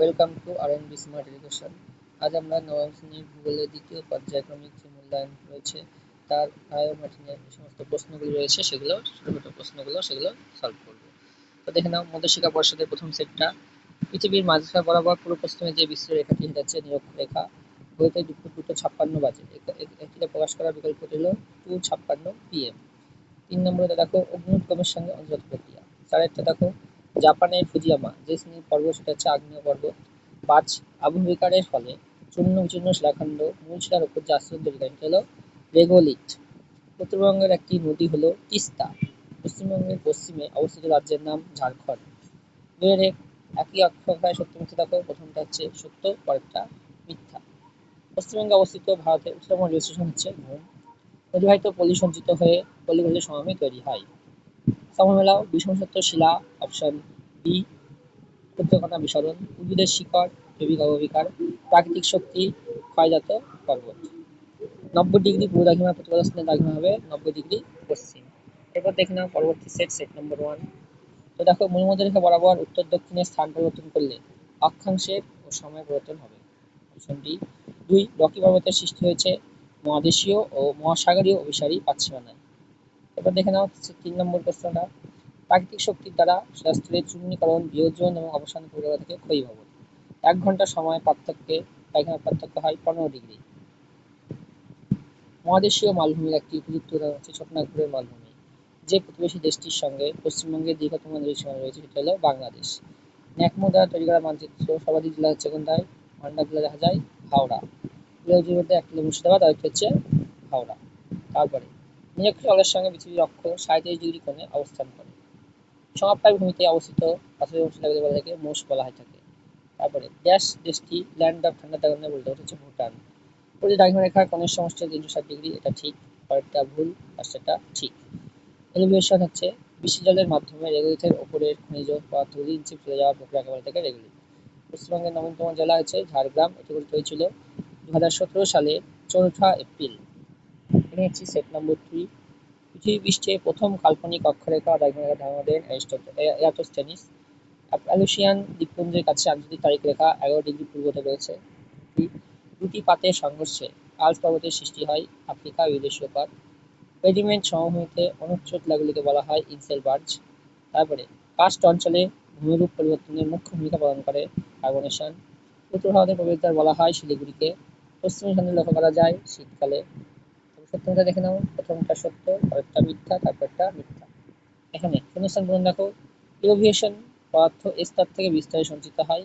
Welcome to R and B smart education. আজ আমরা নবম শ্রেণীর ভূগোলের দ্বিতীয় পর্যায়ক্রমিক যে মূল্যায়ন রয়েছে তার বায়োমেট্রিকের যে সমস্ত প্রশ্নগুলো রয়েছে সেগুলো ছোট ছোট প্রশ্নগুলো সেগুলো সলভ করব। তো দেখে নাও, মধ্যশিক্ষা পর্ষদের প্রথম সেটটা। পৃথিবীর মাঝখানে বরাবর পূর্ব পশ্চিমে যে বিশ্ব রেখাটি যাচ্ছে নিরক্ষরেখা, বইতে দুপুর 2:56 বাজে। এটিকে প্রকাশ করার বিকল্পটি হলো 2:56 PM। 3 নম্বরে দেখো অগ্ন্যুৎগমের সঙ্গে অনুরোধ প্রক্রিয়া। 4 দেখো জাপানের ফুজিয়ামা যে শ্রেণীর পর্বত সেটা হচ্ছে আগ্নেয় পর্বত। 5 আবহবিকারের ফলে চূর্ণ বিচূর্ণ শিলাখণ্ড মূল শিলার উপর যে আস্তরণ তৈরি করে হলো রেগোলিথ। উত্তরবঙ্গের একটি নদী হলো তিস্তা। পশ্চিমবঙ্গের পশ্চিমে অবস্থিত রাজ্যের নাম ঝাড়খণ্ড। দুয়ের একই অক্ষরেখায় সত্য মিথ্যা দেখো, প্রথমটা হচ্ছে সত্য, পরেরটা মিথ্যা। পশ্চিমবঙ্গে অবস্থিত ভারতের উচ্চতম রেল স্টেশন হচ্ছে ঘুম। নদীবাহিত পলি সঞ্চিত হয়ে পলিগঠিত সমভূমি তৈরি হয়। সমমেলাও বিষমসত্ব শিলা, অপশন বি। ক্ষুদ্রকণা বিসরণ, উদ্ভিদের শিকড়, জৈবিক অববিকার, প্রাকৃতিক শক্তি, ক্ষয়জাত পর্বত। 90 ডিগ্রি পূর্ব দ্রাঘিমা প্রতিপদাস্থানের দ্রাঘিমা হবে 90 ডিগ্রি পশ্চিম। এরপর দেখে নাও পরবর্তী সেট নম্বর 1। তো দেখো, মূলমধ্যরেখা বরাবর উত্তর দক্ষিণে স্থান পরিবর্তন করলে অক্ষাংশের ও সময় পরিবর্তন হবে। Option D. 2 রকি পর্বতের সৃষ্টি হয়েছে মহাদেশীয় ও মহাসাগরীয় অভিসারী পাতসীমানায়। এবার দেখে নাও 3 নম্বর প্রশ্নটা। প্রাকৃতিক শক্তির দ্বারা শিলাস্তরের চূর্ণীকরণ, বিয়োজন এবং অবসান প্রক্রিয়া থেকে ক্ষয়ীভবন। 1 ঘন্টা সময় পার্থক্যে দ্রাঘিমার পার্থক্য হয় 15 ডিগ্রি। মহাদেশীয় মালভূমির একটি উপযুক্ত উদাহরণ হচ্ছে ছোটনাগপুরের মালভূমি। যে প্রতিবেশী দেশটির সঙ্গে পশ্চিমবঙ্গের দীর্ঘতম নদী সীমানা রয়েছে সেটা হলো বাংলাদেশ। ন্যাকমো দ্বারা তৈরি করা মানচিত্র সর্বাধিক জেলা হচ্ছে কোনটায়? ভান্ডার জেলা দেখা যায় হাওড়া। জেলাগুলির মধ্যে একটি মুর্শিদাবাদ, আরেকটি হচ্ছে হাওড়া। তারপরে নিরক্ষীয় জলের সঙ্গে পৃথিবীর অক্ষ 37 ডিগ্রি কোণে অবস্থান করে। সমাপ্তায় ভূমিতে অবস্থিত পাথরের শিলাগুলি বলা থাকে মোষ বলা হয়ে থাকে। তারপরে ড্যাশ দেশটি ল্যান্ড অফ ঠান্ডা দাগনে বলতে হচ্ছে ভুটান। প্রতি দ্রাঘিমারেখার কোণের সমষ্টি 360 ডিগ্রি, এটা ঠিক। পরেরটা ভুল, পাঁচটা ঠিক। এলিভেশন হচ্ছে বৃষ্টি জলের মাধ্যমে রেগুলিথের ওপরের খনিজ পদার্থগুলি নিচে ফেলে যাওয়ার প্রক্রিয়াকে বলা থাকে রেগুলিথ। পশ্চিমবঙ্গের নবীনতম জেলা হচ্ছে ঝাড়গ্রাম। এটি গঠিত হয়েছিল 2017 সালে 4 এপ্রিল। এখানে হচ্ছে সেট নম্বর 3। পৃথিবী পৃষ্ঠে প্রথম কাল্পনিক অক্ষরেখা দ্রাঘিমারেখার ধারণা দেন এরাটোস্থেনিস। অ্যালুসিয়ান দ্বীপপুঞ্জের কাছে আন্তর্জাতিক তারিখ রেখা 11 ডিগ্রি পূর্বতে রয়েছে। দুটি পাতের সংঘর্ষে আল্পস পর্বতের সৃষ্টি হয় আফ্রিকা ও ইউরেশীয় পাত। পেডিমেন্ট সমভূমিতে অনুচ্ছেদ টিলাগুলিকে বলা হয় ইনসেলবার্জ। তারপরে কার্স্ট অঞ্চলে ভূমিরূপ পরিবর্তনের মুখ্য ভূমিকা পালন করে কার্বনেশন। উত্তর ভারতের প্রবেশদ্বার বলা হয় শিলিগুড়িকে। পশ্চিমী সন্ধ্যে লক্ষ্য করা যায় শীতকালে। সত্যটা দেখে নাও, প্রথমটা সত্য, পরেরটা মিথ্যা, তারপরটা মিথ্যা। এখানে শূন্যস্থান পূরণ দেখো। ইনোভিয়েশন পদার্থ স্তর থেকে বিস্তারে সঞ্চিত হয়।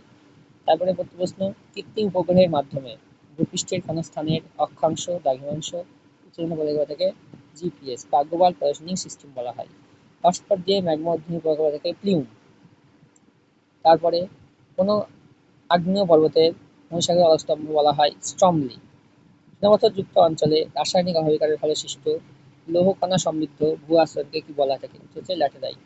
তারপরে প্রশ্ন, কৃত্রিম উপগ্রহের মাধ্যমে ভূপৃষ্ঠের কোন স্থানের অক্ষাংশ, দ্রাঘিমাংশ উচ্চারণ বলে দেওয়া থেকে জিপিএস বা গ্লোবাল পজিশনিং সিস্টেম বলা হয়। হটস্পট দিয়ে ম্যাগমা অধ্যয়ন করা করা থাকে প্লিউম। তারপরে কোনো আগ্নেয় পর্বতের মহাসাগরের অবস্তম্ভ বলা হয় স্ট্রমলি। যুক্ত অঞ্চলে রাসায়নিক অবহিকারের ফলে সৃষ্ট লৌহকণা সমৃদ্ধ ভূ আশ্রয়কে কি বলা থাকে? হচ্ছে ল্যাটেরাইট।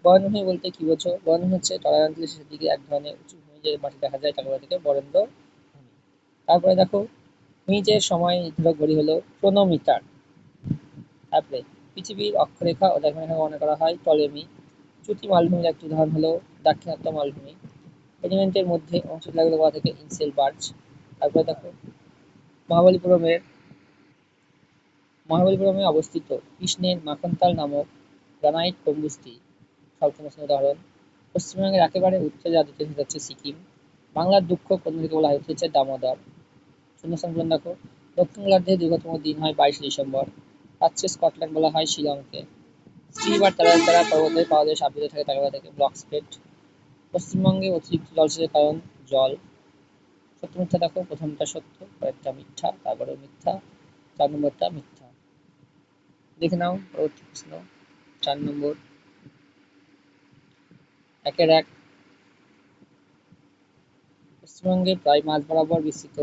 বরেন্দ্রভূমি বলতে কি বোঝো? বরেন্দ্রভূমি হচ্ছে টলারেন্সের শেষের দিকে এক ধরনের উঁচু ভূমি যে মাটি দেখা যায় তাকে বলা থাকে বরেন্দ্র ভূমি। তারপরে দেখো, নিচের সময় নির্ধারক ঘড়ি হলো ক্রোনোমিটার। তারপরে পৃথিবীর অক্ষরেখা ও দ্রাঘিমারেখা গণনা করা হয় টলেমি। চ্যুতি মালভূমির একটি উদাহরণ হলো দাক্ষিণাত্য মালভূমি। এলিমেন্টের মধ্যে অংশগুলো বলা থাকে ইনসেলবার্জ। তারপরে দেখো, মহাবলীপুরমে অবস্থিত কৃষ্ণের মাখনতাল নামক গ্রানাইট গম্বুজটি স্বল্পনামা উদাহরণ। পশ্চিমবঙ্গের একেবারে উত্তরে যা দ্বিতীয় হচ্ছে সিকিম। বাংলার দুঃখ কোন নদীকে বলা হচ্ছে দামোদর। শূন্যস্থান পূরণ দেখো। দক্ষিণ গোলার্ধে দীর্ঘতম দিন হয় 22 ডিসেম্বর। প্রাচ্যে স্কটল্যান্ড বলা হয় শিলংকে। স্টিবার তারা পর্বতের পাদদেশে আবৃত থাকে তাকে বলা থাকে ব্লক স্প্রেড। পশ্চিমবঙ্গে অতিরিক্ত জলসেচের কারণ জল। সত্য মিথ্যা দেখো, প্রথমটা সত্য, পরেরটা মিথ্যা, তারপরে মিথ্যা, 4 নম্বরটা মিথ্যা। দেখে নাও পরবর্তী প্রশ্ন 4 নম্বর। 1-1। পশ্চিমবঙ্গে প্রায় মাঝ বরাবর বিস্তৃত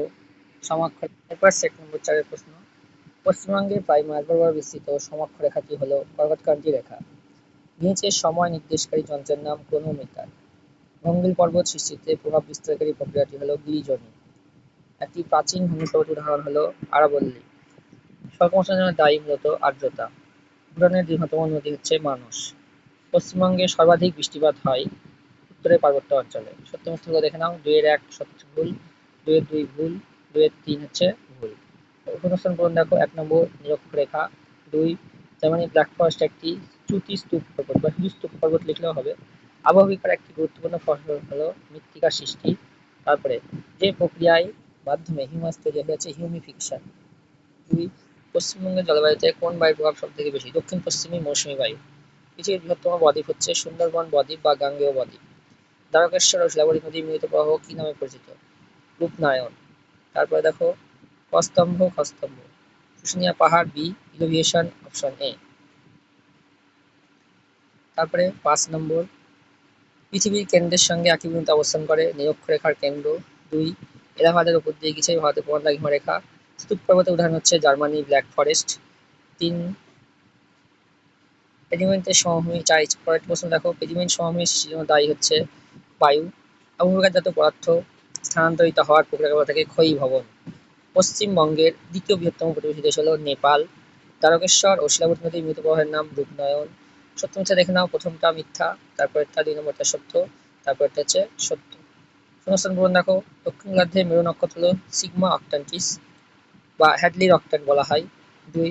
সমাক্ষর। এরপর সেট নম্বর 4-এর প্রশ্ন। পশ্চিমবঙ্গে প্রায় মাঝ বরাবর বিস্তৃত সমাক্ষরেখাটি হল পর্বতক্রান্তি রেখা। নিচের সময় নির্দেশকারী যন্ত্রের নাম ক্রোনোমিটার। ভঙ্গিল পর্বত সৃষ্টিতে প্রভাব বিস্তারকারী প্রক্রিয়াটি হল গিরিজনি। একটি প্রাচীন ভূমিপর্বত উদাহরণ হল আরাবল্লী। স্বল্প বর্ষণের জন্য দায়ী মূলত আর্দ্রতা। ভুটানের দীর্ঘতম নদী হচ্ছে মানস। পশ্চিমবঙ্গে সর্বাধিক বৃষ্টিপাত হয় উত্তরের পার্বত্য অঞ্চলে। সত্য মিথ্যাগুলো দেখে নাও। 2-1 সঠিক ভুল, 2-2 ভুল, 2-3 হচ্ছে ভুল। শূন্যস্থান পূরণ দেখো। 1 নম্বর নিরক্ষরেখা। 2 জার্মানি ব্ল্যাক ফরেস্ট একটি চ্যুতি স্তূপ পর্বত বা শুধু স্তূপ পর্বত লিখলেও হবে। আবহবিকার একটি গুরুত্বপূর্ণ ফসল হলো মৃত্তিকার সৃষ্টি। তারপরে যে প্রক্রিয়ায় মাধ্যমে হিউমাস তৈরি হয়েছে হিউমিফিকেশন। 2 পশ্চিমবঙ্গের জলবায়ুতে কোন বায়ুর প্রভাব সব থেকে বেশি? দক্ষিণ পশ্চিমী মৌসুমী বায়ু। পৃথিবীর বৃহত্তম বদ্বীপ হচ্ছে সুন্দরবন বদ্বীপ বা গাঙ্গেয় বদ্বীপ। দ্বারকেশ্বর ও শিলাবতী নদীর মিলিত প্রবাহ কি নামে পরিচিত? রূপনারায়ণ। তারপরে দেখো কস্তম্ভ খস্তম্ভ। শুশুনিয়া পাহাড়। B elevation option A. তারপরে 5 নম্বর পৃথিবীর কেন্দ্রের সঙ্গে একই বিন্দুতে অবস্থান করে নিরক্ষরেখার কেন্দ্র। 2 এলাহাবাদের উপর দিয়ে গেছে ভারতের প্রধান দ্রাঘিমা রেখা। স্তূপ পর্বতের উদাহরণ হচ্ছে জার্মানি ব্ল্যাক ফরেস্ট। 3 পেডিমেন্টের সমভূমি। 4 পরের প্রশ্ন দেখো পেডিমেন্ট সমভূমি সৃষ্টির জন্য দায়ী হচ্ছে বায়ু। অবগাহজাত পদার্থ স্থানান্তরিত হওয়ার প্রক্রিয়াকে বলা থাকে ক্ষয়ীভবন। পশ্চিমবঙ্গের দ্বিতীয় বৃহত্তম প্রতিবেশী দেশ হলো নেপাল। দ্বারকেশ্বর ও শিলাবতী নদীর মিলিত প্রবাহের নাম রূপনারায়ণ। সত্য মিথ্যা দেখে নাও। প্রথমটা মিথ্যা, তারপরেরটা 2 নম্বরটা সত্য, তারপরটা হচ্ছে সত্য। শূন্যস্থান পূরণ দেখো। দক্ষিণ গোলার্ধে মেরু নক্ষত্র হলো সিগমা অক্টান্টিস বা হ্যাডলির অক্টান বলা হয়। 2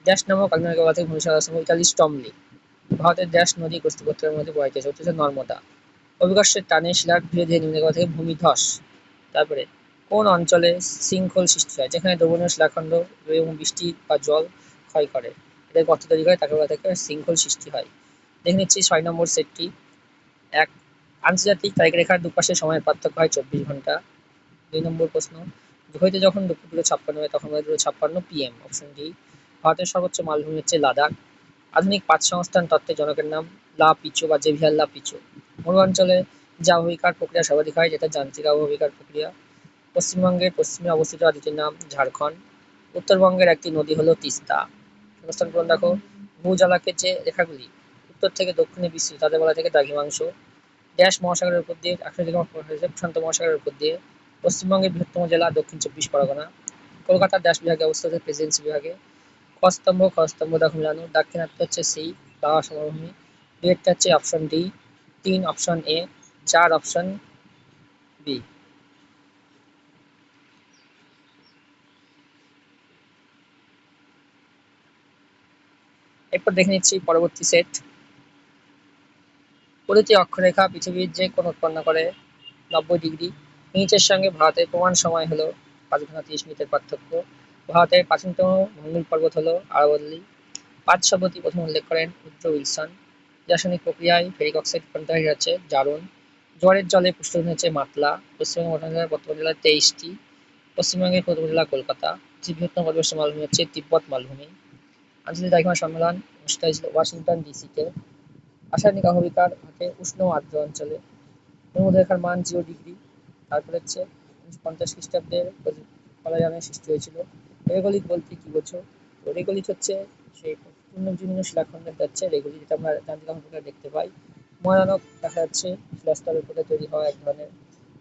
ড্যাশ নামক আগ্নেয়গিরি বলা থেকে ভূমিসাগর আছে ইতালি স্টমলি। ভারতের ড্যাশ নদী গোষ্ঠীপত্রের মধ্যে প্রবাহিত হচ্ছে হচ্ছে নর্মদা। অভিকর্ষের টানে শিলার ধীরে ধীরে নিম্নে গলা থেকে ভূমিধস। তারপরে কোন অঞ্চলে শৃঙ্খল সৃষ্টি হয়? যেখানে দ্রবণীয় শিলাখণ্ড এবং বৃষ্টি বা জল ক্ষয় করে এটা গর্ত তৈরি করে তাকে বলা থেকে শৃঙ্খল সৃষ্টি হয়। দেখে নিচ্ছি 6 নম্বর সেটটি। 1 আন্তর্জাতিক তারিখরেখার দুপাশে সময়ের পার্থক্য হয় 24 ঘন্টা। 2 নম্বর প্রশ্ন ঘড়িতে যখন দুপুর 2:56 হয় তখন 2:56 PM অপশন ডি। ভারতের সর্বোচ্চ মালভূমি হচ্ছে লাদাখ। আধুনিক পাঁচ সংস্থান তত্ত্বের জনকের নাম লা পিচো বা জেভিয়ার লা পিচো। মরুঅঞ্চলে যে আবহবিকার প্রক্রিয়া সর্বাধিক হয় যেটা যান্ত্রিক আবহবিকার প্রক্রিয়া। পশ্চিমবঙ্গের পশ্চিমে অবস্থিত রাজ্যটির নাম ঝাড়খণ্ড। উত্তরবঙ্গের একটি নদী হলো তিস্তা। শূন্যস্থান পূরণ দেখো। ভূজলাকের যে রেখাগুলি উত্তর থেকে দক্ষিণে বিস্তৃত তাদের বলা থেকে দ্রাঘিমাংশ। ড্যাশ মহাসাগরের উপর দিয়ে প্রশান্ত মহাসাগরের উপর দিয়ে। পশ্চিমবঙ্গের বৃহত্তম জেলা দক্ষিণ 24 পরগনা। কলকাতার ড্যাশ বিভাগে অবস্থিত প্রেসিডেন্সি বিভাগে। কস্তম্ভ খস্তম্ভ দেখো মিলানো। দাক্ষিণাত্য হচ্ছে সি লাভা সমভূমি। 2 হচ্ছে option D. 3 option A. 4 option B. এরপর দেখে নিচ্ছি পরবর্তী সেট। প্রতিটি অক্ষরেখা পৃথিবীর যে কোণ উৎপন্ন করে 90 ডিগ্রি। নিচের সঙ্গে ভারতের প্রমাণ সময় হলো 5 ঘন্টা 30 মিনিটের পার্থক্য। ভারতের প্রাচীনতম ভূমির পর্বত হলো আরাবল্লী। 5 শব্দটি প্রথম উল্লেখ করেন উড্রো উইলসন। রাসায়নিক প্রক্রিয়ায় ফেরিক অক্সাইড রূপান্তরিত হচ্ছে জারণ। জোয়ারের জলে পুষ্টভূমি হচ্ছে মাতলা। পশ্চিমবঙ্গের মোট জেলার বর্তমান জেলা 23টি। পশ্চিমবঙ্গের প্রথম জেলা কলকাতা। বৃহত্তম পরিবেশ মালভূমি হচ্ছে তিব্বত মালভূমি। আঞ্চলিক দ্রাঘিমা সম্মেলন অনুষ্ঠিত হয়েছিল ওয়াশিংটন ডিসিতে। রাসায়নিক আবহবিকার ঘটে উষ্ণ আর্দ্র অঞ্চলে। ভূমধ্যরেখার মান 0 ডিগ্রি। তারপরে হচ্ছে 1950 খ্রিস্টাব্দের কলাযানের সৃষ্টি হয়েছিল। রেগলিথ বলতে কি বোঝো? তো রেগলিথ হচ্ছে সেই পূর্ণজীর্ণ শিলাখণ্ডের যাচ্ছে রেগলিথ, যেটা আমরা যান্ত্রিক আবহবিকায় দেখতে পাই। মহানানক দেখা যাচ্ছে শিলাস্তরের উপরে তৈরি হওয়া এক ধরনের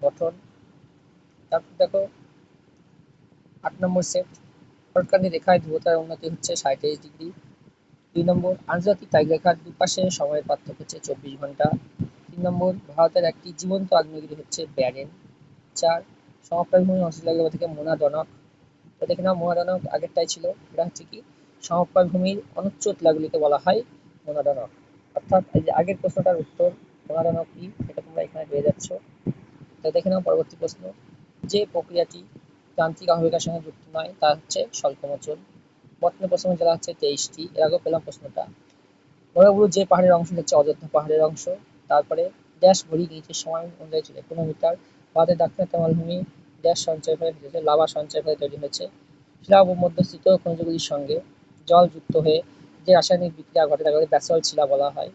গঠন। তারপর দেখো 8 নম্বর সেট। শরৎকান্তি রেখায় ধ্রুবতার উন্নতি হচ্ছে 37 ডিগ্রি। 2 নম্বর আন্তর্জাতিক তারিখরেখার দুপাশে সময়ের পার্থক্য হচ্ছে 24 ঘন্টা। 3 নম্বর ভারতের একটি জীবন্ত আগ্নেয়গিরি হচ্ছে ব্যারেন। 4 সমপ্রায় অঞ্চল থেকে মোনাডনক। তো দেখে নাও মোনাডনক আগেরটাই ছিল, এটা হচ্ছে কি সমপ্রায় ভূমির অনুচ্চ টিলাগুলিকে বলা হয় মোনাডনক। অর্থাৎ এই যে আগের প্রশ্নটার উত্তর মোনাডনক কি এটা তোমরা এখানে পেয়ে যাচ্ছ। তো দেখে নাও পরবর্তী প্রশ্ন। যে প্রক্রিয়াটি যান্ত্রিক আবহবিকার সঙ্গে যুক্ত নয় তা হচ্ছে স্বল্পমোচন। বর্তমানে পশ্চিমবঙ্গ জেলা হচ্ছে 23টি। এর আগেও পেলাম প্রশ্নটা। বড়গুলো যে পাহাড়ের অংশ হচ্ছে অযোধ্যা পাহাড়ের অংশ। তারপরে ড্যাশ ঘড়ি গিয়েছে সময় অনুযায়ী ছিল 15 মিটার। ভারতের দাক্ষিণাত্য মালভূমি ড্যাশ সঞ্চয় ফলে হয়েছে লাভা সঞ্চয় ফলে তৈরি হয়েছে। শিলা মধ্যস্থিত খনিজগুলির সঙ্গে জল যুক্ত হয়ে যে রাসায়নিক বিক্রিয়া ঘটে তাকে ব্যাসল্ট শিলা বলা হয়।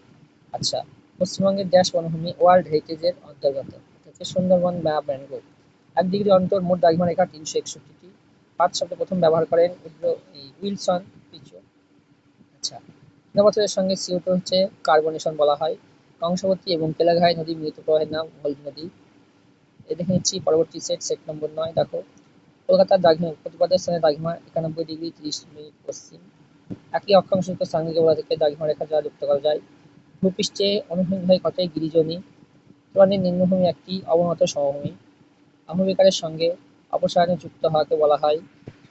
আচ্ছা, পশ্চিমবঙ্গের ড্যাশ বনভূমি ওয়ার্ল্ড হেরিটেজের অন্তর্গত হচ্ছে সুন্দরবন বা ম্যানগ্রোভ। 1 ডিগ্রি অন্তর মোট দ্রাঘিমা রেখা 361টি। 5 শব্দ প্রথম ব্যবহার করেন উইলসন পিচো। আচ্ছা, নববছরের সঙ্গে CO2 হচ্ছে কার্বনেশন বলা হয়। কংসবতী এবং তেলেঘাই নদীর মিলিত প্রবাহের নাম হলদি নদী। এ দেখে নিচ্ছি পরবর্তী সেট, সেট নম্বর 9 দেখো। কলকাতার দ্রাঘিমা প্রতিপাদ্য স্থানের দ্রাঘিমা 91 ডিগ্রি 30 মিনিট পশ্চিম। একই অক্ষাংশযুক্ত স্থানগুলিকে বলা থেকে দ্রাঘিমা রেখা দ্বারা যুক্ত করা যায়। ভূপৃষ্ঠে অনুভূমিক হয়ে ঘটে গিরিজনী। উত্তরায়ণের নিম্নভূমি একটি অবনত সমভূমি। আহবিকারের সঙ্গে অপসারণে যুক্ত হওয়াকে বলা হয়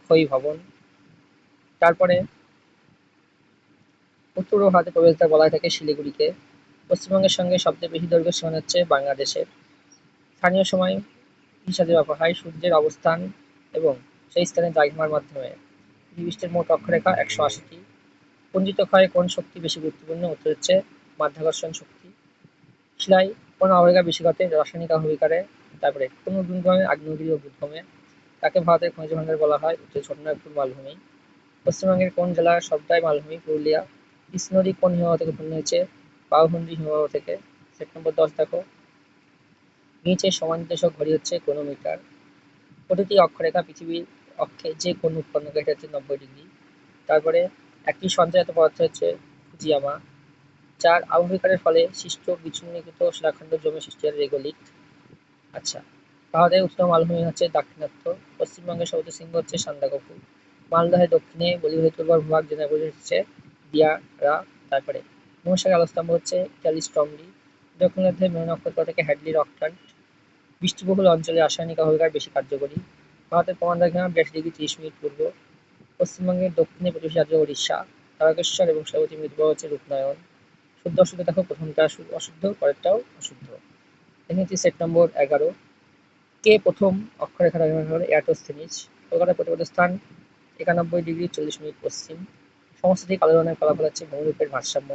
ক্ষয়ীভবন। তারপরে উত্তর পূর্ব ভারতে প্রবেশদ্বার বলা হয়ে থাকে শিলিগুড়িকে। পশ্চিমবঙ্গের সঙ্গে সবচেয়ে বেশি দৈর্ঘ্যের সীমানা হচ্ছে বাংলাদেশের। স্থানীয় সময় হিসাবে ব্যবহার হয় সূর্যের অবস্থান এবং সেই স্থানে দ্রাঘিমার মাধ্যমে। পৃথিবীষ্টের মোট অক্ষরেখা 180টি। পঞ্জিত ক্ষয়ে কোন শক্তি বেশি গুরুত্বপূর্ণ? উত্তর হচ্ছে মাধ্যাকর্ষণ শক্তি। শিলায় কোন আবহাওয়া বেশি ঘটে? রাসায়নিক আবহবিকারে। তারপরে কোন দুর্গমে আগ্নেয়গিরি ও বুদ্ধমে। তাকে ভারতের খনিজ ভাণ্ডার বলা হয়? উত্তর ছোটনাগপুর মালভূমি। পশ্চিমবঙ্গের কোন জেলার সবটাই মালভূমি? পুরুলিয়া। কৃষ্ণ নদী কোন হিমবাহ থেকে উৎপন্ন হয়েছে? বাহুহুন্ডি হিমবাহ থেকে। সেট নম্বর 10 দেখো, নিচের সমান্তরাল ঘড়ি হচ্ছে ক্রোনোমিটার। প্রতিটি অক্ষরেখা পৃথিবীর অক্ষে যে কোণ উৎপন্ন করে এটা হচ্ছে 90 ডিগ্রি। তারপরে একটি সঞ্চয়িত পদার্থ হচ্ছে ফুজিয়ামা, যার আবহবিকারের ফলে সৃষ্ট বিচ্ছুন্নীকৃত শিলাখণ্ড জমে সৃষ্টি হয় রেগোলিথ। আচ্ছা, ভারতের উত্তর মালভূমি হচ্ছে দাক্ষিণাত্য। পশ্চিমবঙ্গের সবুজ শৃঙ্গ হচ্ছে সান্দাকফু। মালদহের দক্ষিণে বলিভারী উর্বর ভূভাগ যেটা হচ্ছে দিয়ারা। তারপরে মহাসাগর আলোকস্তম্ভ হচ্ছে ক্যালিস্ট্রমলি। দক্ষিণার্ধে মেরু নক্ষত্র থেকে হ্যাডলি রকটান। বৃষ্টিবহুল অঞ্চলে রাসায়নিক আবহবিকার বেশি কার্যকরী। ভারতের প্রমাণ দ্রাঘিমা 82°30' পূর্ব। পশ্চিমবঙ্গের দক্ষিণে প্রতিবেশী রাজ্য ওড়িশা। তারকেশ্বর এবং সাবিত্রী মৃৎবহ হচ্ছে রূপনারায়ণ। শুদ্ধ অশুদ্ধ দেখো, প্রথমটা অশুদ্ধ, পরেরটাও অশুদ্ধ। দেখেছি সেট নম্বর 11, কে প্রথম অক্ষরেখা দ্রাঘিমা হল? এরাটোস্থেনিস। কলকাতার প্রতিপাদ্য স্থান 91°40' পশ্চিম। সমস্থিতিক আলোড়নের ফলাফল হচ্ছে ভূমিরূপের ভারসাম্য।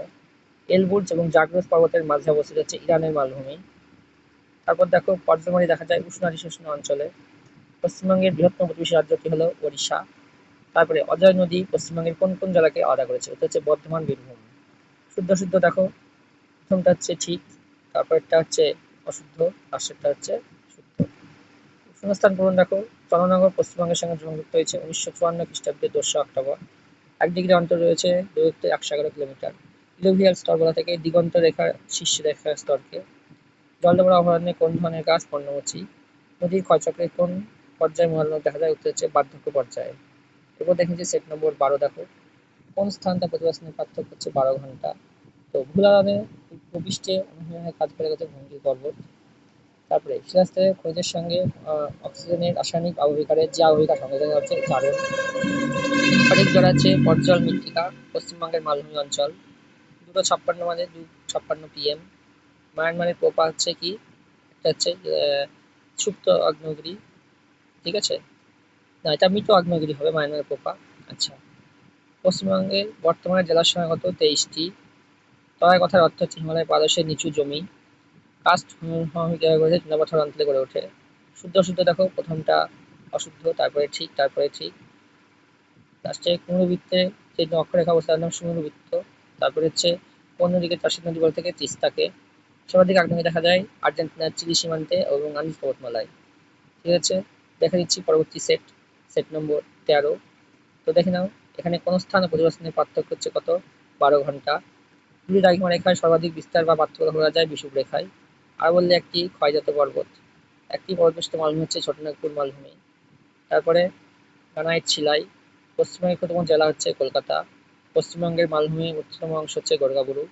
এলবুর্জ এবং জাগ্রস পর্বতের মাঝে অবস্থিত হচ্ছে ইরানের মালভূমি। তারপর দেখো পর্যায়ক্রমে দেখা যায় উষ্ণ নাতিশীতোষ্ণ অঞ্চলে। পশ্চিমবঙ্গের বৃহত্তম প্রতিবেশী রাজ্যটি হলো ওড়িশা। তারপরে অজয় নদী পশ্চিমবঙ্গের কোন কোন জেলাকে আলাদা করেছে? এটা হচ্ছে বর্ধমান, বীরভূম। শুদ্ধ শুদ্ধ দেখো, প্রথমটা হচ্ছে ঠিক, তারপরেরটা হচ্ছে অশুদ্ধ, লাস্টেরটা হচ্ছে শুদ্ধ। শূন্যস্থান পূরণ দেখো, চন্দ্রনগর পশ্চিমবঙ্গের সঙ্গে সংযুক্ত হয়েছে 1954 খ্রিস্টাব্দের 2 অক্টোবর। 1 ডিগ্রি অন্তর রয়েছে, দূরত্ব 111 কিলোমিটার। ইলুভিয়াল স্তর বলা থেকে দিগন্ত রেখার শীর্ষ রেখার স্তরকে। জলদাপাড়া অভয়ারণ্যে কোন ধরনের গাছ পর্ণমোচী? নদীর ক্ষয়চক্রের কোন পর্যায়ে মহালনদ দেখা যায়? উত্তর হচ্ছে বার্ধক্য পর্যায়ে। এরপর দেখেছি সেট নম্বর 12 দেখো, কোন স্থানটা প্রতিবাসনের পার্থক্য হচ্ছে 12 ঘন্টা। তো ভোলারামে ভূপৃষ্ঠে অনুভূমিক কাজ করে গেছে ভঙ্গি পর্বত। তারপরে শিলাস্তরে খনিজের সঙ্গে অক্সিজেনের রাসায়নিক আবহবিকারের যে আবহবিকার সংযোজন হচ্ছে জারণ। সঠিক জল আছে পর্জল মৃত্তিকা, পশ্চিমবঙ্গের মালভূমি অঞ্চল। 256 মানে 256 PM। মায়ানমারের প্রপা হচ্ছে কি? একটা হচ্ছে সুপ্ত আগ্নেয়গিরি, ঠিক আছে? না, এটা মৃত আগ্নেয়গিরি হবে মায়ানমারের প্রপা। আচ্ছা, পশ্চিমবঙ্গের বর্তমানে জেলার সংখ্যা কত? 23টি। তরাই কথার অর্থ হচ্ছে হিমালয়ের পাদদেশের নিচু জমি। কাস্ট করেছে চুনাপাথর অঞ্চলে গড়ে ওঠে। শুদ্ধ অশুদ্ধ দেখো, প্রথমটা অশুদ্ধ, তারপরে ঠিক, তারপরে ঠিক। লাস্টে কুমরুবৃত্তে যে অক্ষরেখা অবস্থা নাম সুমেরুবৃত্ত। তারপরে হচ্ছে অন্যদিকে চাষী নদী বল থেকে তিস্তাকে। সর্বাধিক আগ্নেয় দেখা যায় আর্জেন্টিনার চিলি সীমান্তে এবং আন্দিজ পর্বতমালায়। ঠিক আছে, দেখা দিচ্ছি পরবর্তী সেট, সেট নম্বর 13। তো দেখে নাও, এখানে কোন স্থান ও পরিবেশনের পার্থক্য হচ্ছে কত? 12 ঘন্টা। দুই দ্রাঘিমা রেখায় সর্বাধিক বিস্তার বা পার্থক্য করা যায় বিষুব রেখায়। আর বললে একটি ক্ষয়জাত পর্বত। একটি পর্বতবেষ্টিত মালভূমি হচ্ছে ছোটনাগপুর মালভূমি। তারপরে গ্রানাইট শিলাই। পশ্চিমবঙ্গের ক্ষুদ্রতম জেলা হচ্ছে কলকাতা। পশ্চিমবঙ্গের মালভূমির উচ্চতম অংশ হচ্ছে গড়গাবুরু।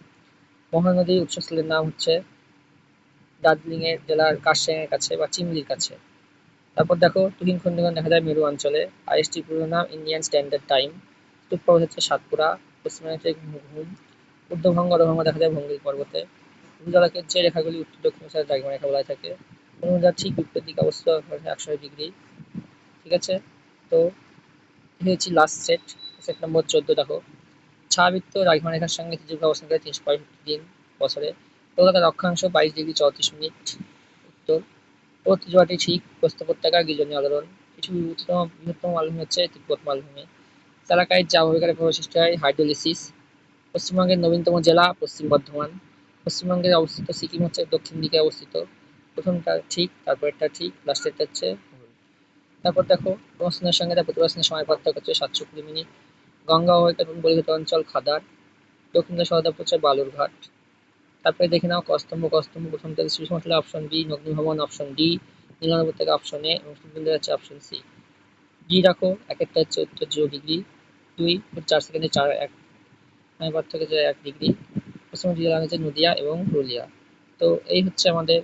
মহানদীর উৎসস্থলের নাম হচ্ছে দার্জিলিং এর জেলার কার্শিয়াং এর কাছে বা চিমলির কাছে। তারপর দেখো তুহিন খন্ডগণ দেখা যায় মেরু অঞ্চলে। আইএসটি পুরো নাম ইন্ডিয়ান স্ট্যান্ডার্ড টাইম। স্তূপ পর্বত হচ্ছে সাতপুরা। পশ্চিমবঙ্গে হচ্ছে ঘুম। ঊর্ধ্বভঙ্গ অধভঙ্গ দেখা যায় ভঙ্গির পর্বতে। ভূজলকের যে রেখাগুলি উত্তর দক্ষিণ সাথে দ্রাঘিমা রেখা বলা থাকে। অনুযায়ী ঠিক বিপরীত দিকে অবস্থিত 180 ডিগ্রি। ঠিক আছে, তো হচ্ছে লাস্ট সেট, সেট নম্বর 14 দেখো, ছায়াবৃত্ত দ্রাঘিমা রেখার সঙ্গে ত্রিভুজ অবস্থান করে 365 দিন বছরে। কলকাতার অক্ষাংশ 22°34'। উত্তর ও ত্রিজোয়াটি ঠিক, প্রস্থ উপত্যকা, গির্জনীয় আলোড়ন। পৃথিবীর বৃহত্তম মালভূমি হচ্ছে তিব্বত মালভূমি। চালাকায় যে আবহবিকারের প্রভাব সৃষ্টি হয় হাইড্রোলিসিস। পশ্চিমবঙ্গের নবীনতম জেলা পশ্চিম বর্ধমান। পশ্চিমবঙ্গে অবস্থিত সিকিম হচ্ছে দক্ষিণ দিকে অবস্থিত। প্রথমটা ঠিক, তারপরেরটা ঠিক, লাস্টেরটা হচ্ছে ভুল। তারপর দেখো প্রশ্নের সঙ্গে তার প্রতিবাসনের সময় পার্থক্য হচ্ছে 720 মিনিট। গঙ্গা অববাহিকার পরিহিত অঞ্চল খাদার। দক্ষিণ সহদাপ হচ্ছে বালুরঘাট। তারপরে দেখে নাও কস্তম্ভ, কস্তম্ভ প্রথম থেকে শ্রীমঠলা অপশন বি, নগ্নিভবন অপশন ডি, নীলান উপত্যকা অপশন এ এবং সুন্দর হচ্ছে অপশন সি। ডি রাখো, এক একটা হচ্ছে উত্তর 0 ডিগ্রি, 2.4 সেকেন্ডে 1 পার্থক্য হচ্ছে 1 ডিগ্রি। পশ্চিম জেলা হচ্ছে নদিয়া এবং পুরুলিয়া। তো এই হচ্ছে আমাদের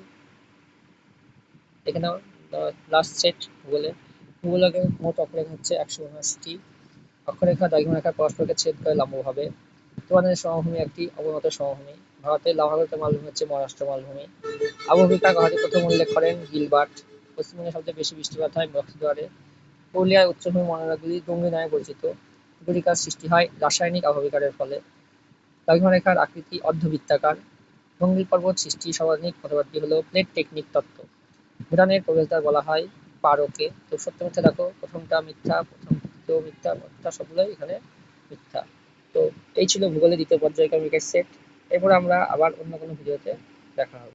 এখানেও লাস্ট সেট ভূগোলের মোট অক্ষরেখা হচ্ছে 179টি। অক্ষরেখা দ্রাঘিমারেখা পরস্পরকে ছেদ করে লম্বভাবে। তোমাদের সমভূমি একটি অবনত সমভূমি। ভারতের লাভাগত মালভূমি হচ্ছে মহারাষ্ট্র মালভূমি। আবহবিকার কথাটি প্রথম উল্লেখ করেন গিলবার্ট। পশ্চিমবঙ্গে সবচেয়ে বেশি বৃষ্টিপাত হয় বক্সজোয়ারে। পুরুলিয়ার উচ্চভূমি মনোরাগুলি ডুঙ্গি নামে পরিচিত। ডুরিকার সৃষ্টি হয় রাসায়নিক আবহবিকারের ফলে। দ্রাঘিমারেখার আকৃতি অর্ধবৃত্তাকার। জঙ্গিল পর্বত সৃষ্টি সর্বাধিক মতবাদটি হলো প্লেট টেকনিক তত্ত্ব। ভুটানের প্রবেশদ্বার বলা হয় পারোকে। তো সত্য মিথ্যা দেখো, প্রথমটা মিথ্যা, প্রথম দ্বিতীয় মিথ্যা, মিথ্যা সবগুলোই এখানে মিথ্যা। তো এই ছিল ভূগোলের দ্বিতীয় পর্যায়ক্রমিকের সেট। এরপর আমরা আবার অন্য কোনো ভিডিওতে দেখা হবে।